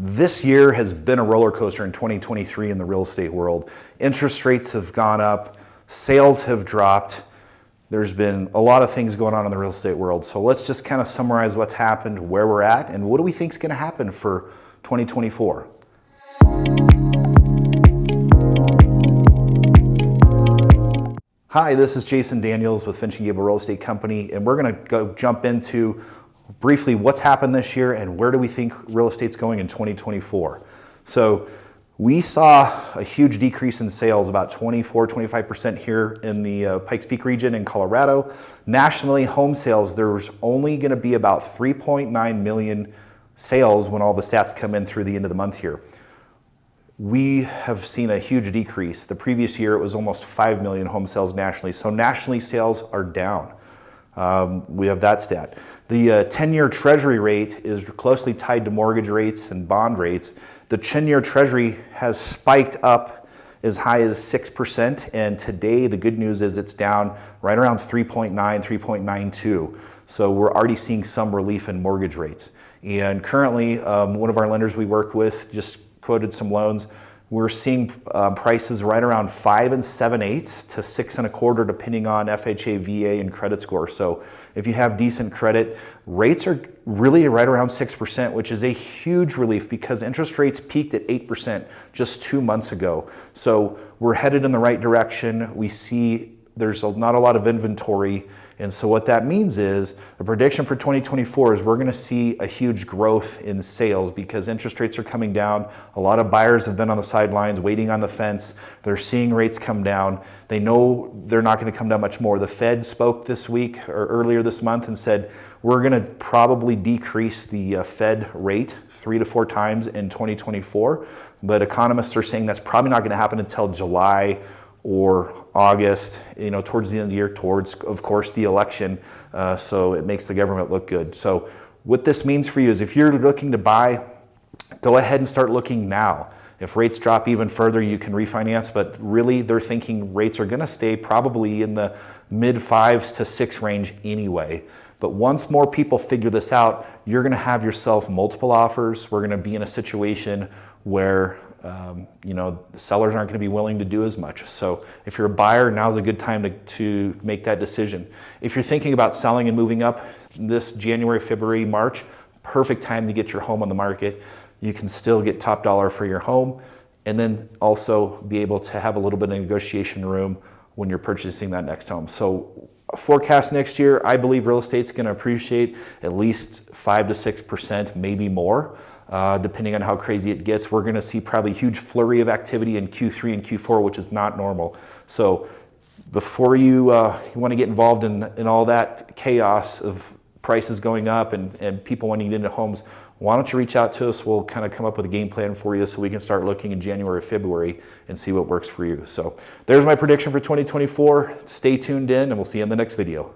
This year has been a roller coaster in 2023 in the real estate world. Interest rates have gone up, sales have dropped. There's been a lot of things going on in the real estate world. So let's just kind of summarize what's happened, where we're at, and what do we think is going to happen for 2024. Hi, this is Jason Daniels with Finch and Gable Real Estate Company, and we're going to go jump into briefly what's happened this year and where do we think real estate's going in 2024. So we saw a huge decrease in sales, about 24-25% here in the Pikes Peak region in Colorado. Nationally, home sales, there's only going to be about 3.9 million sales when all the stats come in through the end of the month here. We have seen a huge decrease. The previous year, it was almost 5 million home sales nationally. So nationally, sales are down. We have that stat. The 10-year treasury rate is closely tied to mortgage rates and bond rates. The 10-year treasury has spiked up as high as 6%, and today the good news is it's down right around 3.9, 3.92. So we're already seeing some relief in mortgage rates. And currently, one of our lenders we work with just quoted some loans. We're seeing prices right around 5 7/8 to 6 1/4, depending on FHA, VA, and credit score. So if you have decent credit, rates are really right around 6%, which is a huge relief because interest rates peaked at 8% just 2 months ago. So we're headed in the right direction. We see there's not a lot of inventory. And so what that means is the prediction for 2024 is we're going to see a huge growth in sales because interest rates are coming down. A lot of buyers have been on the sidelines waiting on the fence. They're seeing rates come down. They know they're not going to come down much more. The Fed spoke this week or earlier this month and said we're going to probably decrease the Fed rate 3 to 4 times in 2024. But economists are saying that's probably not going to happen until July or August, towards the end of the year, towards, of course, the election. So it makes the government look good. So what this means for you is if you're looking to buy, go ahead and start looking now. If rates drop even further, you can refinance, but really they're thinking rates are going to stay probably in the mid 5s to 6 range anyway. But once more people figure this out, you're going to have yourself multiple offers. We're going to be in a situation where the sellers aren't going to be willing to do as much. So if you're a buyer, now's a good time to make that decision. If you're thinking about selling and moving up this January, February, March, perfect time to get your home on the market. You can still get top dollar for your home and then also be able to have a little bit of negotiation room when you're purchasing that next home. So forecast next year, I believe real estate's going to appreciate at least 5 to 6%, maybe more. Depending on how crazy it gets, we're going to see probably a huge flurry of activity in Q3 and Q4, which is not normal. So before you want to get involved in all that chaos of prices going up and people wanting to get into homes, why don't you reach out to us? We'll kind of come up with a game plan for you so we can start looking in January, February and see what works for you. So there's my prediction for 2024. Stay tuned in and we'll see you in the next video.